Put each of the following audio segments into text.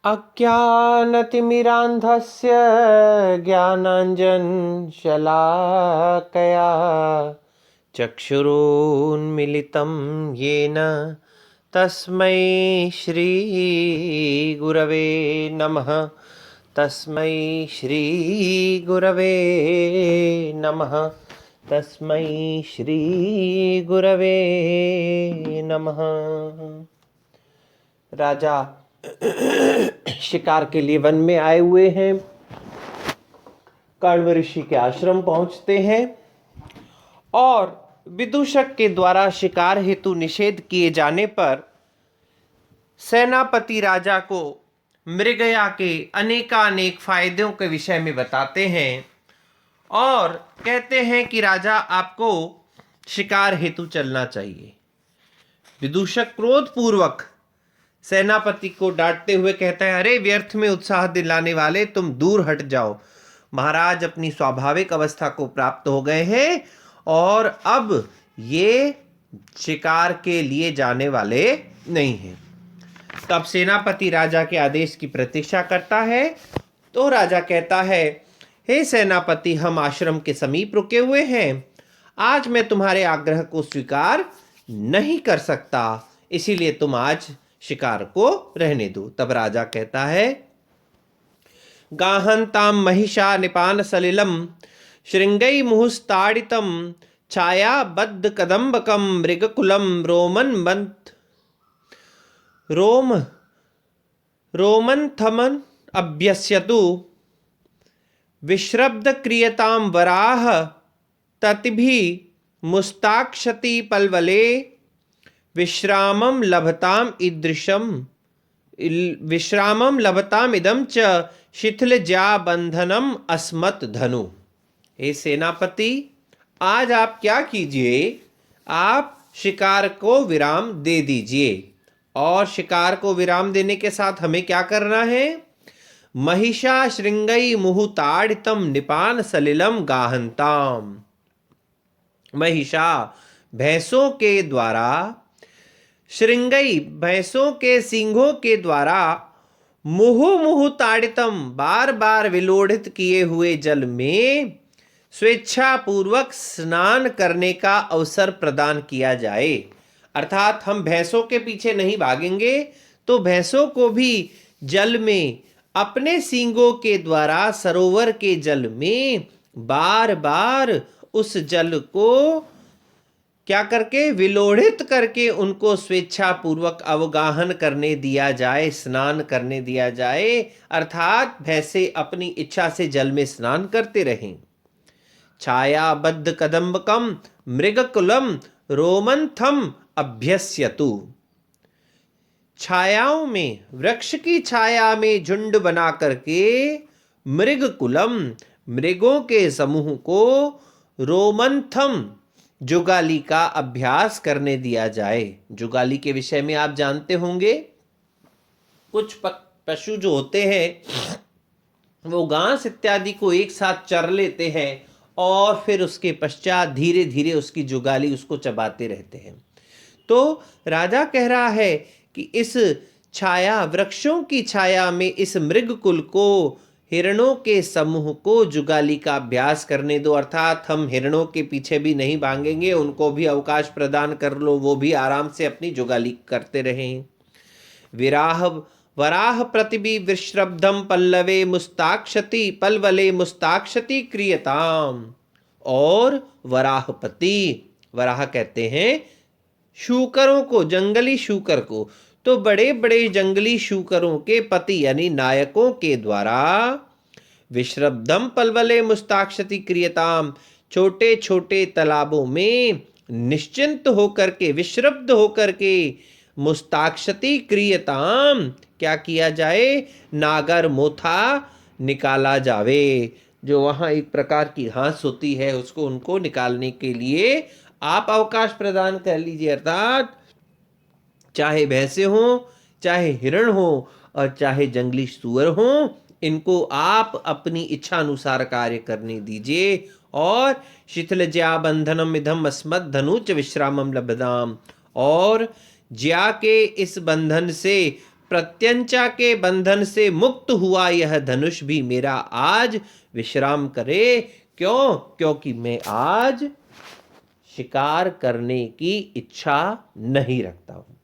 अज्ञानतिमिरान्धस्य ज्ञानाञ्जनशलाकया चक्षुरुन्मिलितं येन तस्मै श्रीगुरवे नमः। तस्मै श्रीगुरवे नमः। तस्मै श्रीगुरवे नमः। राजा शिकार के लिए वन में आए हुए हैं। कण्व ऋषि के आश्रम पहुंचते हैं और विदूषक के द्वारा शिकार हेतु निषेध किए जाने पर सेनापति राजा को मृगया के अनेकानेक फायदों के विषय में बताते हैं और कहते हैं कि राजा आपको शिकार हेतु चलना चाहिए। विदूषक क्रोधपूर्वक सेनापति को डांटते हुए कहता है, अरे व्यर्थ में उत्साह दिलाने वाले, तुम दूर हट जाओ। महाराज अपनी स्वाभाविक अवस्था को प्राप्त हो गए हैं और अब ये शिकार के लिए जाने वाले नहीं हैं। तब सेनापति राजा के आदेश की प्रतीक्षा करता है। तो राजा कहता है, हे सेनापति, हम आश्रम के समीप रुके हुए हैं। आज मैं तुम्हारे आग्रह को स्वीकार नहीं कर सकता, इसीलिए तुम आज शिकार को रहने दो। तब राजा कहता है, गाहंताम महिषा निपान सलिलम श्रृंगई मुहुस्ताड़ितम छायाबद्ध कदम्बकम मृगकुलम रोमन्थमन अभ्यस्यतु विश्रब्द क्रियताम वराह ततिभि मुस्ताक्षति पल्वले विश्रामं लभताम इदम च शिथिलज्या बंधनम अस्मत् धनु। हे सेनापति, आज आप क्या कीजिए, आप शिकार को विराम दे दीजिए। और शिकार को विराम देने के साथ हमें क्या करना है? महिषा श्रृंगई मुहुताड़ितम निपान सलिलम गाहंताम। महिषा भैंसों के द्वारा, श्रृंगई भैंसों के सींगों के द्वारा, मुहु ताड़ितम बार बार विलोड़ित किए हुए जल में स्वेच्छा पूर्वक स्नान करने का अवसर प्रदान किया जाए। अर्थात हम भैंसों के पीछे नहीं भागेंगे, तो भैंसों को भी जल में अपने सींगों के द्वारा सरोवर के जल में बार बार उस जल को क्या करके, विलोड़ित करके उनको स्वेच्छा पूर्वक अवगाहन करने दिया जाए, स्नान करने दिया जाए। अर्थात भैंसे अपनी इच्छा से जल में स्नान करते रहें। छायाबद्ध कदम्बकम मृगकुलम रोमन्थम अभ्यस्यतु। छायाओं में, वृक्ष की छाया में झुंड बना करके मृगकुलम, मृगों के समूह को, रोमन्थम, जुगाली का अभ्यास करने दिया जाए। जुगाली के विषय में आप जानते होंगे, कुछ पशु जो होते हैं वो घास इत्यादि को एक साथ चर लेते हैं और फिर उसके पश्चात धीरे धीरे उसकी जुगाली उसको चबाते रहते हैं। तो राजा कह रहा है कि इस छाया, वृक्षों की छाया में इस मृगकुल को, हिरणों के समूह को जुगाली का अभ्यास करने दो। अर्थात हम हिरणों के पीछे भी नहीं भागेंगे, उनको भी अवकाश प्रदान कर लो, वो भी आराम से अपनी जुगाली करते रहें। वराह प्रतिबि विश्रब्धम पल्लवे मुस्ताक्षति पल्वले मुस्ताक्षति क्रियताम। और वराहपति, वराह कहते हैं शूकरों को, जंगली शूकर को। तो बड़े बड़े जंगली शूकरों के पति यानी नायकों के द्वारा विश्रब्धम पल्वले मुस्ताक्षति क्रियताम, छोटे छोटे तालाबों में निश्चिंत होकर के, विश्रब्ध होकर के, मुस्ताक्षति क्रियताम, क्या किया जाए, नागर मोथा निकाला जावे। जो वहाँ एक प्रकार की घास होती है उसको, उनको निकालने के लिए आप अवकाश प्रदान कर लीजिए। अर्थात चाहे भैंसे हों, चाहे हिरण हो और चाहे जंगली सूअर हों, इनको आप अपनी इच्छा अनुसार कार्य करने दीजिए। और शिथिल ज्या बंधनम इधम अस्मत् धनुच विश्रामम लभदाम, और ज्या के इस बंधन से प्रत्यंचा के बंधन से मुक्त हुआ यह धनुष भी मेरा आज विश्राम करे। क्यों? क्योंकि मैं आज शिकार करने की इच्छा नहीं रखता हूं।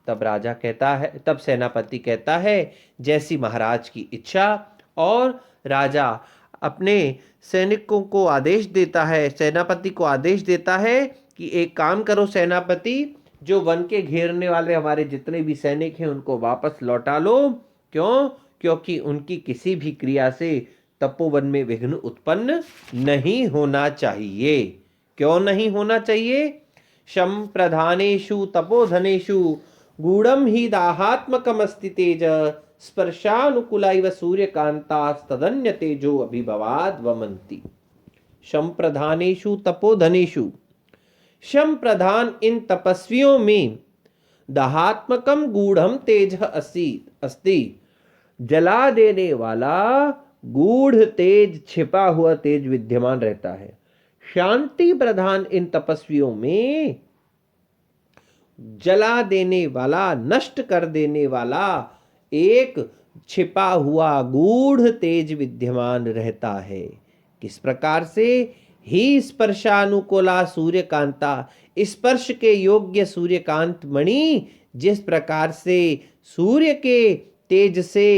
तब राजा कहता है, तब सेनापति कहता है जैसी महाराज की इच्छा। और राजा अपने सैनिकों को आदेश देता है, सेनापति को आदेश देता है कि एक काम करो सेनापति, जो वन के घेरने वाले हमारे जितने भी सैनिक हैं उनको वापस लौटा लो। क्यों? क्योंकि उनकी किसी भी क्रिया से तपोवन में विघ्न उत्पन्न नहीं होना चाहिए। क्यों नहीं होना चाहिए? शम प्रधानेषु तपोधनेषु गूढ़म ही दाहात्मकमस्ति तेज स्पर्शानुकूलैव सूर्यकांतास्तदन्य तेजो अभिभवाद वमन्ति। शम प्रधानेषु तपोधनेषु, शम प्रधान इन तपस्वियों में दाहात्मकम गूढ़म तेज अस्ति, जला देने वाला गूढ़ तेज, छिपा हुआ तेज विद्यमान रहता है। शांति प्रधान इन तपस्वियों में जला देने वाला, नष्ट कर देने वाला एक छिपा हुआ गूढ़ तेज विद्यमान रहता है। किस प्रकार से? ही स्पर्शानुकूला सूर्यकांता, स्पर्श के योग्य सूर्यकांत मणि जिस प्रकार से सूर्य के तेज से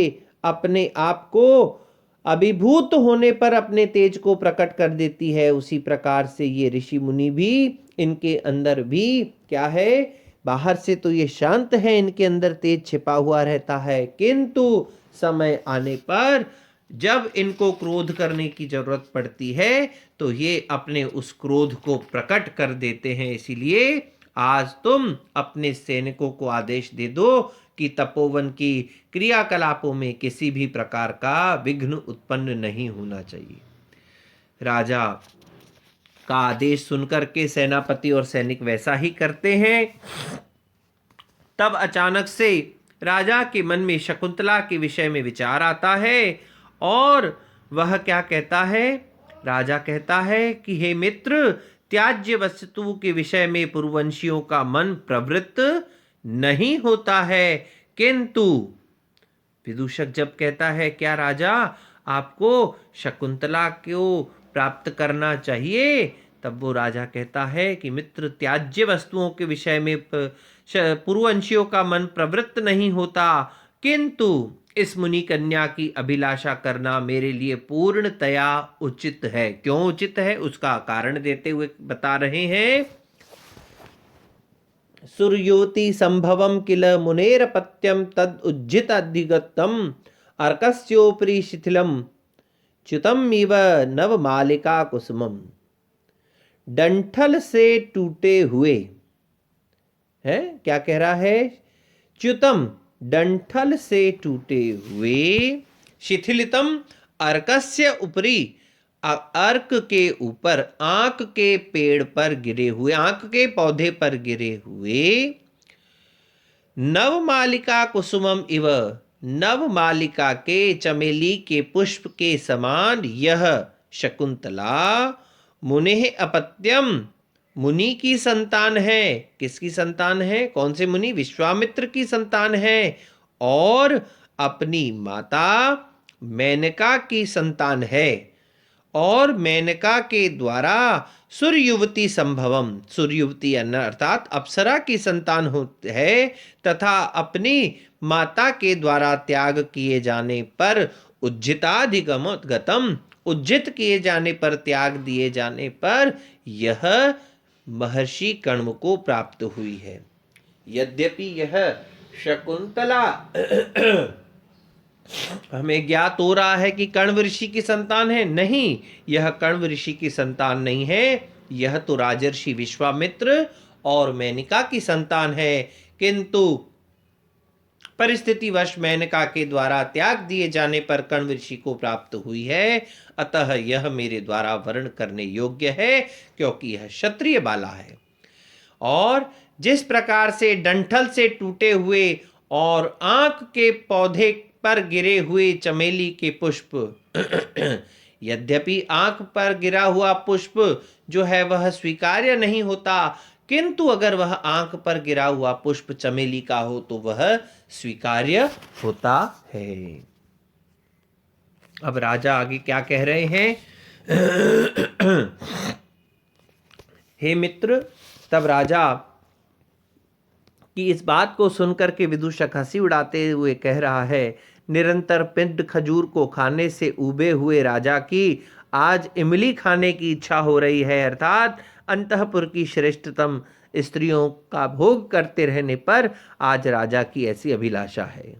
अपने आप को अभिभूत होने पर अपने तेज को प्रकट कर देती है, उसी प्रकार से ये ऋषि मुनि भी, इनके अंदर भी क्या है? बाहर से तो ये शांत है, इनके अंदर तेज छिपा हुआ रहता है, किंतु समय आने पर जब इनको क्रोध करने की जरूरत पड़ती है तो ये अपने उस क्रोध को प्रकट कर देते हैं। इसीलिए आज तुम अपने सैनिकों को आदेश दे दो कि तपोवन की क्रियाकलापों में किसी भी प्रकार का विघ्न उत्पन्न नहीं होना चाहिए। राजा का आदेश सुनकर के सेनापति और सैनिक वैसा ही करते हैं। तब अचानक से राजा के मन में शकुंतला के विषय में विचार आता है और वह क्या कहता है? राजा कहता है कि हे मित्र, त्याज्य वस्तु के विषय में पूर्ववंशियों का मन प्रवृत्त नहीं होता है, किंतु विदूषक जब कहता है क्या राजा आपको शकुंतला को प्राप्त करना चाहिए, तब वो राजा कहता है कि मित्र, त्याज्य वस्तुओं के विषय में पूर्ववंशियों का मन प्रवृत्त नहीं होता, किंतु इस मुनि कन्या की अभिलाषा करना मेरे लिए पूर्णतया उचित है। क्यों उचित है? उसका कारण देते हुए बता रहे हैं। सूर्योति संभवम किल मुनेरपत्यम तद उज्जित अधिगतम अर्कस्योपरि शिथिलम च्युतम इव नव मालिका कुसुमम। डंठल से टूटे हुए है, क्या कह रहा है? च्युतम, डंठल से टूटे हुए, शिथिलितम अर्कस्य उपरि, अर्क के ऊपर, आंक के पेड़ पर गिरे हुए, आंक के पौधे पर गिरे हुए, नवमालिका कुसुमम इव, नवमालिका के चमेली के पुष्प के समान यह शकुंतला मुने अपत्यम, मुनि की संतान है। किसकी संतान है? कौन से मुनि? विश्वामित्र की संतान है और अपनी माता मेनका की संतान है। और मेनका के द्वारा सूर्युवती संभवम, सूर्युवती अर्थात अप्सरा की संतान है, तथा अपनी माता के द्वारा त्याग किए जाने पर उज्जिताधिगतम, उज्जित किए जाने पर, त्याग दिए जाने पर यह महर्षि कण्व को प्राप्त हुई है। यद्यपि यह शकुंतला हमें ज्ञात हो रहा है कि कण्व ऋषि की संतान है, नहीं, यह कण्व ऋषि की संतान नहीं है, यह तो राजर्षि विश्वामित्र और मेनका की संतान है, किंतु परिस्थितिवश मेनका के द्वारा त्याग दिए जाने पर कण्व ऋषि को प्राप्त हुई है। अतः यह मेरे द्वारा वर्ण करने योग्य है, क्योंकि यह क्षत्रिय बाला है। और जिस प्रकार से डंठल से टूटे हुए और आंख के पौधे पर गिरे हुए चमेली के पुष्प यद्यपि आंख पर गिरा हुआ पुष्प जो है वह स्वीकार्य नहीं होता, किंतु अगर वह आंख पर गिरा हुआ पुष्प चमेली का हो तो वह स्वीकार्य होता है। अब राजा आगे क्या कह रहे हैं? हे मित्र, तब राजा की इस बात को सुनकर के विदूषक हंसी उड़ाते हुए कह रहा है, निरंतर पिंड खजूर को खाने से उबे हुए राजा की आज इमली खाने की इच्छा हो रही है, अर्थात अंतःपुर की श्रेष्ठतम स्त्रियों का भोग करते रहने पर आज राजा की ऐसी अभिलाषा है।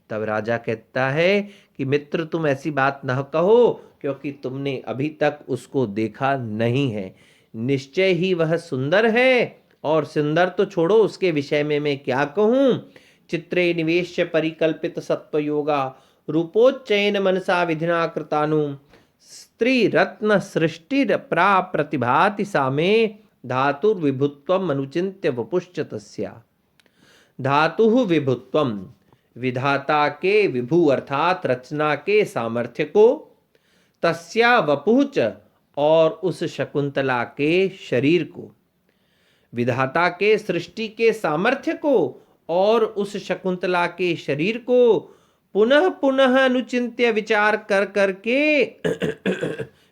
तब राजा कहता है कि मित्र, तुम ऐसी बात न कहो, क्योंकि तुमने अभी तक उसको देखा नहीं है। निश्चय ही वह सुंदर है, और सुंदर तो छोड़ो, उसके विषय में मैं क्या कहूँ। चित्रे निवेश्य परिकल्पित सत्वयोगा रूपोच्चयन मनसा विधिना कृतानु स्त्री रत्न सृष्टि प्रा प्रतिभाति सामे धातुर्विभुत्वम अनुचिन्त्य वपुश्च तस्या। धातु विभुत्वम, विधाता के विभु अर्थात रचना के सामर्थ्य को, तस्या वपुच और उस शकुंतला के शरीर को, विधाता के सृष्टि के सामर्थ्य को और उस शकुंतला के शरीर को पुनः पुनः अनुचिंत्य विचार कर करके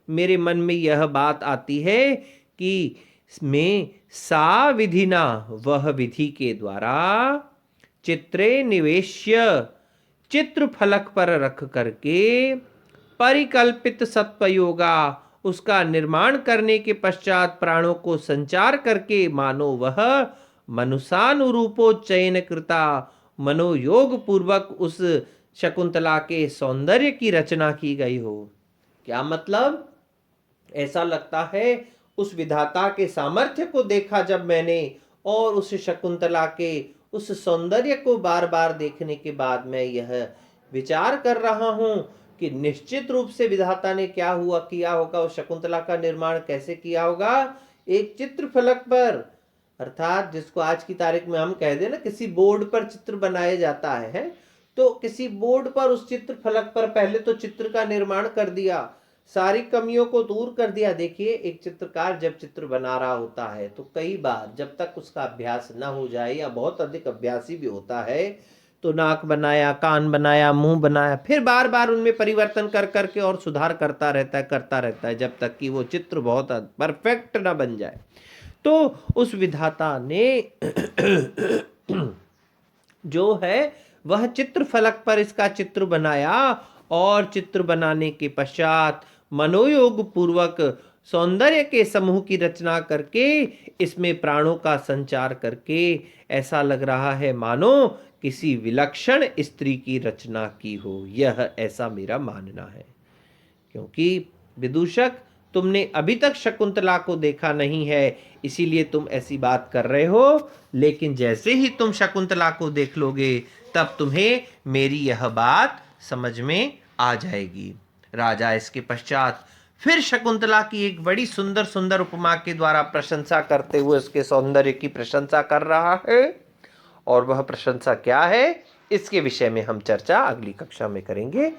मेरे मन में यह बात आती है कि मैं सा विधिना, वह विधि के द्वारा, चित्रे निवेश्य, चित्र फलक पर रख करके, परिकल्पित सत्वयोगा, उसका निर्माण करने के पश्चात प्राणों को संचार करके मानो वह मनुषानुरूपोच्चयन कृता, मनोयोग पूर्वक उस शकुंतला के सौंदर्य की रचना की गई हो। क्या मतलब? ऐसा लगता है उस विधाता के सामर्थ्य को देखा जब मैंने, और उस शकुंतला के उस सौंदर्य को बार बार देखने के बाद मैं यह विचार कर रहा हूं कि निश्चित रूप से विधाता ने क्या हुआ किया होगा, उस शकुंतला का निर्माण कैसे किया होगा। एक चित्र फलक पर, अर्थात जिसको आज की तारीख में हम कह दें ना, किसी बोर्ड पर चित्र बनाया जाता है, तो किसी बोर्ड पर उस चित्र फलक पर पहले तो चित्र का निर्माण कर दिया, सारी कमियों को दूर कर दिया। देखिए, एक चित्रकार जब चित्र बना रहा होता है तो कई बार जब तक उसका अभ्यास ना हो जाए, या बहुत अधिक अभ्यासी भी होता है, तो नाक बनाया, कान बनाया, मुंह बनाया, फिर बार बार उनमें परिवर्तन कर करके और सुधार करता रहता है जब तक कि वो चित्र बहुत परफेक्ट ना बन जाए। तो उस विधाता ने जो है वह चित्र फलक पर इसका चित्र बनाया, और चित्र बनाने के पश्चात मनोयोग पूर्वक सौंदर्य के समूह की रचना करके इसमें प्राणों का संचार करके ऐसा लग रहा है मानो किसी विलक्षण स्त्री की रचना की हो। यह ऐसा मेरा मानना है, क्योंकि विदूषक, तुमने अभी तक शकुंतला को देखा नहीं है, इसीलिए तुम ऐसी बात कर रहे हो, लेकिन जैसे ही तुम शकुंतला को देख लोगे तब तुम्हें मेरी यह बात समझ में आ जाएगी। राजा इसके पश्चात फिर शकुंतला की एक बड़ी सुंदर सुंदर उपमा के द्वारा प्रशंसा करते हुए उसके सौंदर्य की प्रशंसा कर रहा है, और वह प्रशंसा क्या है, इसके विषय में हम चर्चा अगली कक्षा में करेंगे।